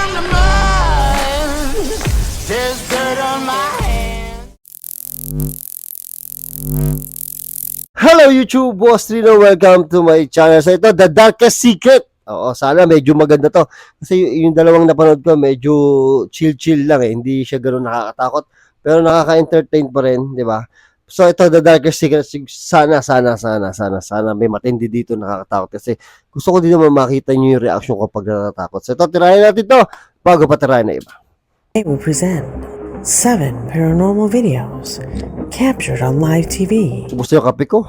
from the mud. There's dirt on my hands. Hello YouTube, Boss Trino. Welcome to my channel. So ito, The Darkest Secret. Oo, sana medyo maganda to. Kasi yung dalawang napanood ko, medyo chill-chill lang eh. Hindi siya ganoon nakakatakot. Pero nakaka-entertain pa rin, di ba? So ito, The Darkest Secret. Sana may matindi dito nakakatakot. Kasi gusto ko din naman makita nyo yung reaction ko pag natatakot. So ito, tirahin natin to bago pa tirahin na iba. I will present 7 paranormal videos captured on live TV. Gusto yung kape ko?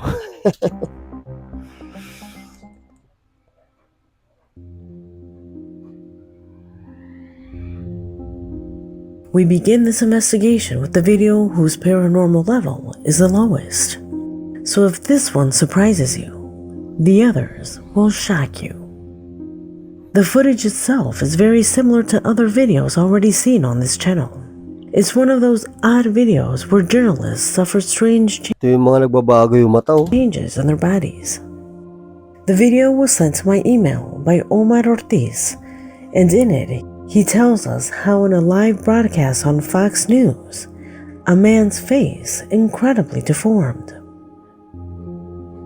We begin this investigation with the video whose paranormal level is the lowest. So if this one surprises you, the others will shock you. The footage itself is very similar to other videos already seen on this channel. It's one of those odd videos where journalists suffer strange Ito yung mga nagbabago yung mata, oh. changes in their bodies. The video was sent to my email by Omar Ortiz, and in it, he tells us how in a live broadcast on Fox News, a man's face incredibly deformed.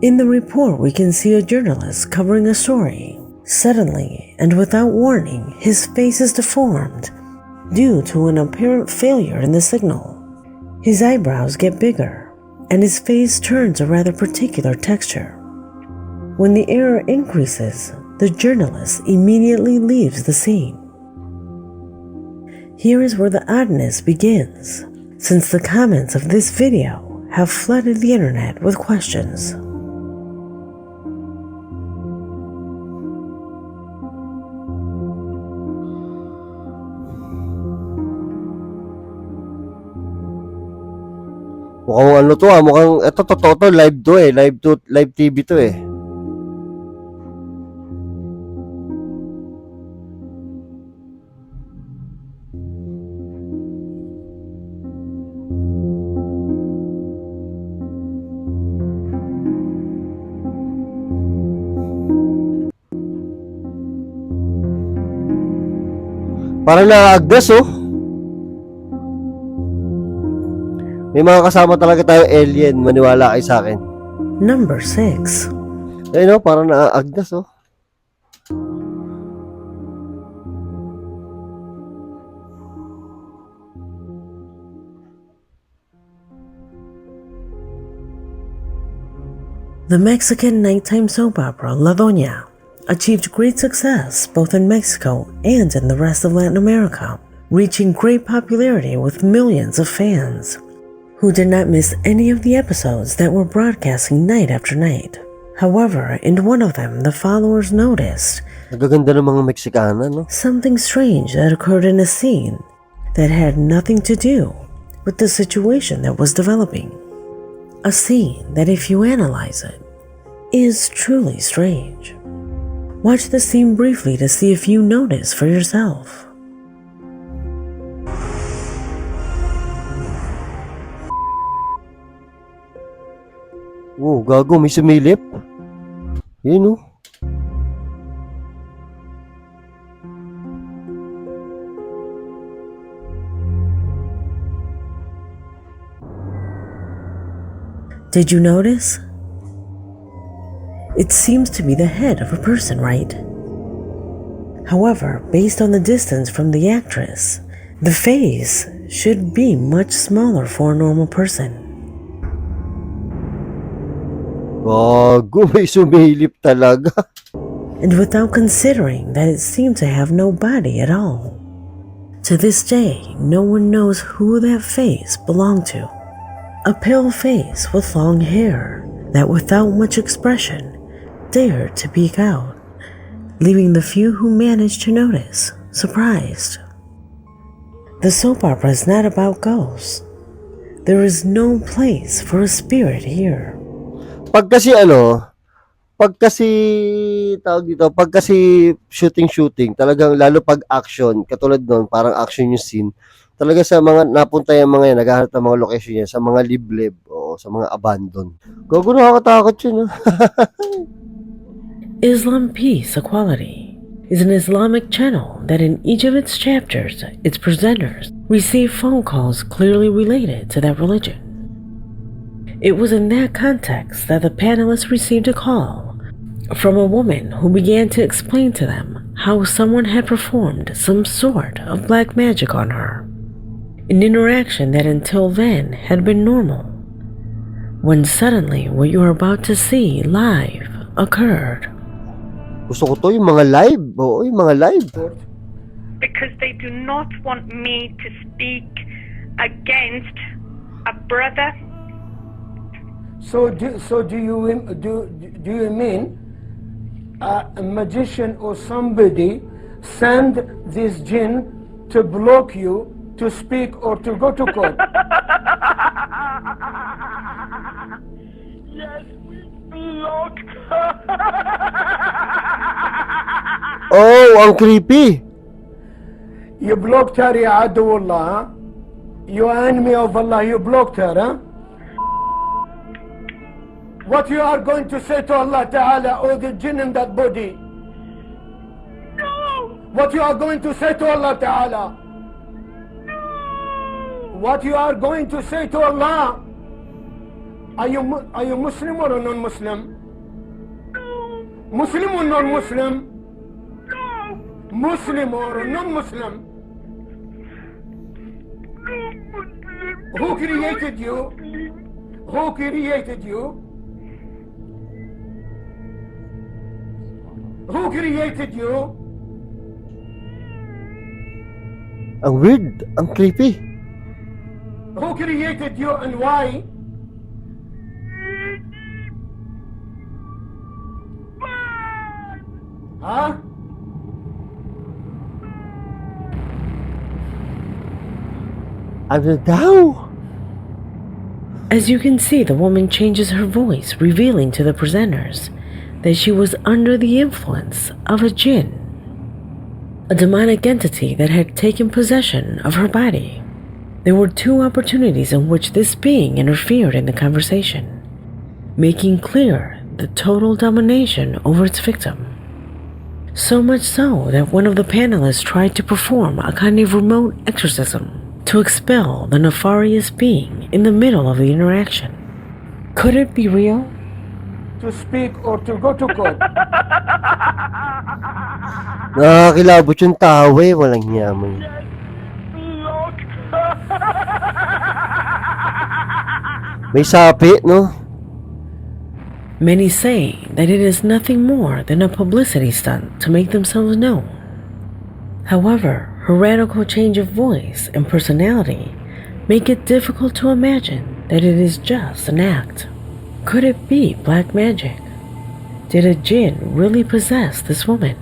In the report, we can see a journalist covering a story. Suddenly, and without warning, his face is deformed due to an apparent failure in the signal. His eyebrows get bigger, and his face turns a rather particular texture. When the error increases, the journalist immediately leaves the scene. Here is where the oddness begins, since the comments of this video have flooded the internet with questions. Mukhang ano to mukhang ito totoo to, live TV to eh. Parang nakaagdas oh. May mga kasama talaga tayo alien, maniwala kayo sa akin. Number 6. Ayun oh, parang nakaagdas oh. The Mexican nighttime soap opera La Doña achieved great success both in Mexico and in the rest of Latin America, reaching great popularity with millions of fans who did not miss any of the episodes that were broadcasting night after night. However, in one of them, the followers noticed Nagaganda ng mga Meksikana, no? something strange that occurred in a scene that had nothing to do with the situation that was developing. A scene that, if you analyze it, is truly strange. Watch the scene briefly to see if you notice for yourself. Oh, gago, may sumilip. Yun oh. Did you notice? It seems to be the head of a person, right? However, based on the distance from the actress, the face should be much smaller for a normal person. Gago, may sumilip talaga. And without considering that it seemed to have no body at all. To this day, no one knows who that face belonged to. A pale face with long hair that without much expression dared to peek out, leaving the few who managed to notice surprised. The soap opera is not about ghosts. There is no place for a spirit here. Pag kasi shooting, talagang lalo pag action, katulad nun, parang action yung scene, talaga sa mga napunta yung mga yan, naghahanap ng mga location yan, sa mga liblib, o sa mga abandon. Gago, nakakatakot yun. Islam, peace, equality. is an Islamic channel that in each of its chapters, its presenters receive phone calls clearly related to that religion. It was in that context that the panelists received a call from a woman who began to explain to them how someone had performed some sort of black magic on her. An interaction that until then had been normal, when suddenly what you are about to see live occurred. Gusto ko to, yung mga live. Oo, yung mga live. Because they do not want me to speak against a brother. So do you mean a magician or somebody send this jinn to block you to speak or to go to court? Yes, we blocked. Oh, ang creepy. You blocked her, ya Adullah, huh? You enemy of Allah, you blocked her, huh? What you are going to say to Allah Ta'ala or the jinn in that body? No! What you are going to say to Allah Ta'ala? What you are going to say to Allah? Are you Muslim or non-Muslim? No! Muslim or non-Muslim? No! Muslim or non-Muslim? Who created you? Who created you? Who created you? Ang weird. Ang creepy. Who created you and why? Huh? Ano daw? As you can see, the woman changes her voice, revealing to the presenters that she was under the influence of a jinn, a demonic entity that had taken possession of her body. There were two opportunities in which this being interfered in the conversation, making clear the total domination over its victim. So much so that one of the panelists tried to perform a kind of remote exorcism to expel the nefarious being in the middle of the interaction. Could it be real? To speak or to go to court? Nakakilabot yung tao eh. Walang yaman. May sapi, no? Many say that it is nothing more than a publicity stunt to make themselves known. However, her radical change of voice and personality make it difficult to imagine that it is just an act. Could it be black magic? Did a jinn really possess this woman?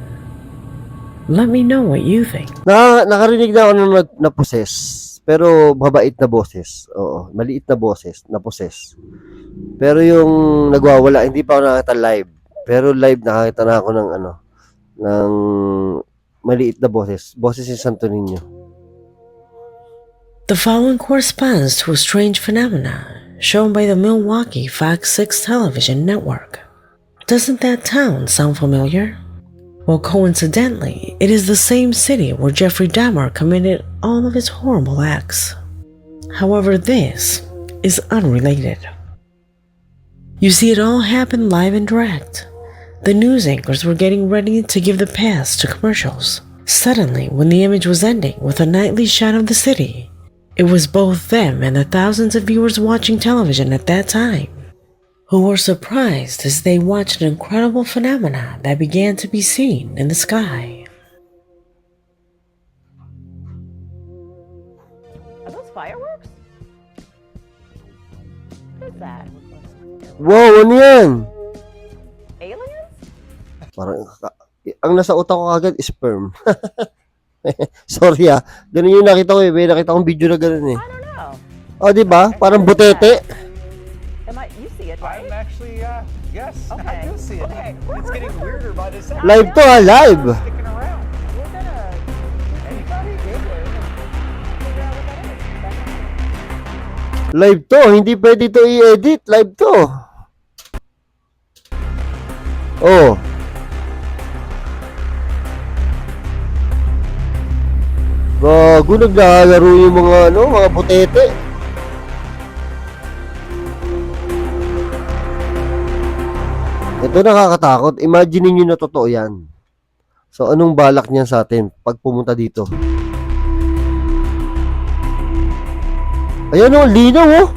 Let me know what you think. Nakarinig na ako ng na-possess. Pero mabait na boses. Oo, maliit na boses, na-possess. Pero yung nagwawala, hindi pa ako nakita live. Pero live nakakita na ako ng ng maliit na boses. Boses si Santo Niño. The following corresponds to a strange phenomena shown by the Milwaukee Fox 6 television network. Doesn't that town sound familiar? Well, coincidentally, it is the same city where Jeffrey Dahmer committed all of his horrible acts. However, this is unrelated. You see, it all happened live and direct. The news anchors were getting ready to give the pass to commercials. Suddenly, when the image was ending with a nightly shot of the city, it was both them and the thousands of viewers watching television at that time who were surprised as they watched an incredible phenomena that began to be seen in the sky. Are those fireworks? What is that? Wow, ano yan? Aliens? Parang, ang nasa utak ko agad is sperm. Sorry ganun yung nakita ko eh. May nakita kong video na ganun eh. I don't know. O, diba? Parang butete. You see it, right? I'm actually, yes, Okay. I do see it. Okay. It's getting weirder by the second. Live to live. Sticking around. We're gonna Anybody? figure out what that is. Live to. Hindi pwede to i-edit. Live to. Oh. Gago, naglalaro yung mga butete. Ito nakakatakot. Imagine niyo na totoo yan. So, anong balak niya sa atin pag pumunta dito? Ayan o, linaw o.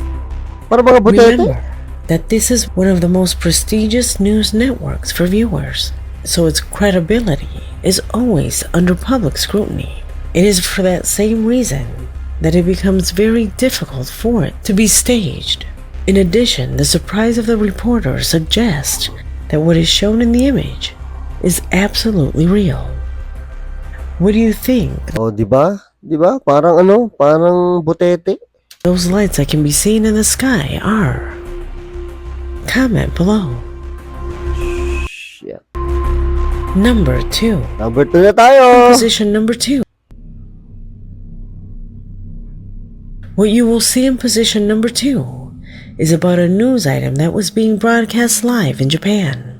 Para mga butete. Remember that this is one of the most prestigious news networks for viewers, so its credibility is always under public scrutiny. It is for that same reason that it becomes very difficult for it to be staged. In addition, the surprise of the reporter suggests that what is shown in the image is absolutely real. What do you think? Oh, di ba? Di ba? Parang parang butete. Those lights that can be seen in the sky are. Comment below. Shit. Number 2. Number 2 na tayo. Position number 2. What you will see in position number 2 is about a news item that was being broadcast live in Japan.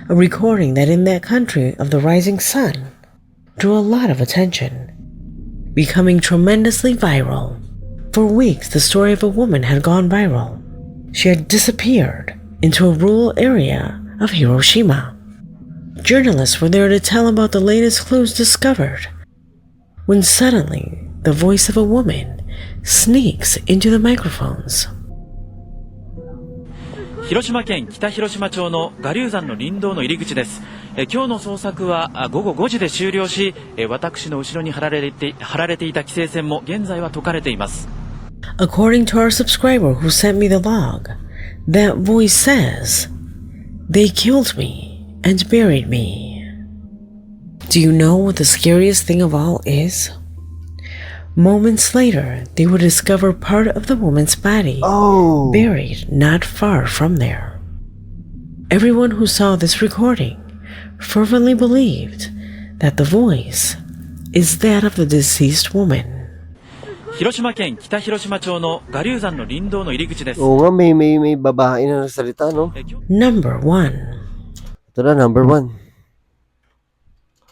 A recording that in that country of the rising sun drew a lot of attention, becoming tremendously viral. For weeks, the story of a woman had gone viral. She had disappeared into a rural area of Hiroshima. Journalists were there to tell about the latest clues discovered, when suddenly the voice of a woman sneaks into the microphones. 広島県北広島町の我流山の林道の入り口です。今日の捜索は午後5時で終了し、私の後ろに張られていた規制線も現在は解かれています。According to our subscriber who sent me the log, that voice says, "They killed me and buried me." Do you know what the scariest thing of all is? Moments later, they would discover part of the woman's body buried not far from there. Everyone who saw this recording fervently believed that the voice is that of the deceased woman. 広島県北広島町の我流山の林道の入り口です。Oo nga, may babae na nagsalita, no? Number 1. Ito na, number 1.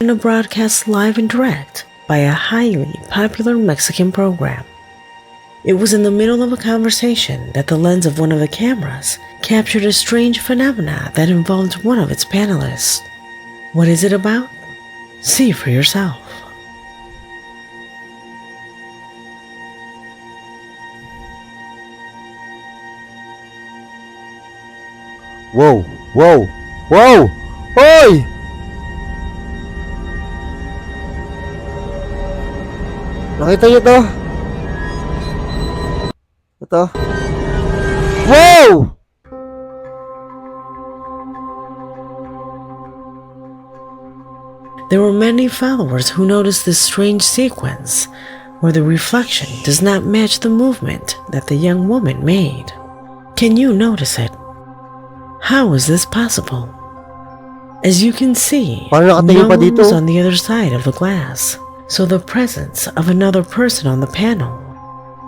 In a broadcast live and direct by a highly popular Mexican program. It was in the middle of a conversation that the lens of one of the cameras captured a strange phenomena that involved one of its panelists. What is it about? See for yourself. Wow! Wow! Wow! Hoy! Nakita niyo to? Ito. Wow! There were many followers who noticed this strange sequence where the reflection does not match the movement that the young woman made. Can you notice it? How is this possible? As you can see, no one was on the other side of the glass, so the presence of another person on the panel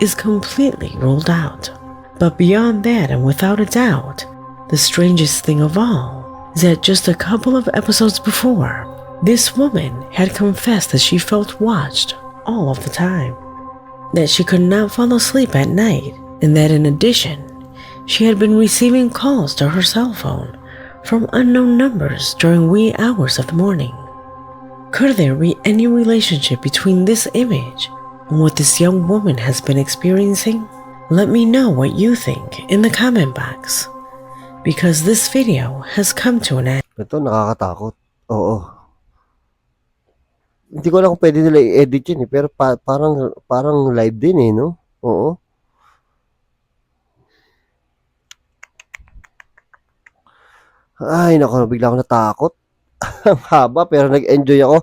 is completely ruled out. But beyond that, and without a doubt, the strangest thing of all is that just a couple of episodes before, this woman had confessed that she felt watched all of the time, that she could not fall asleep at night, and that in addition, she had been receiving calls to her cell phone from unknown numbers during wee hours of the morning. Could there be any relationship between this image and what this young woman has been experiencing? Let me know what you think in the comment box, because this video has come to an end. Ito, nakakatakot. Oo. Hindi ko alam kung pwede nila i-edit yun eh, pero parang live din eh, no? Oo. Ay, naku, bigla ako natakot. Ang haba, pero nag-enjoy ako.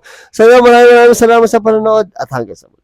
Maraming salamat sa panonood at hanggang sa muli.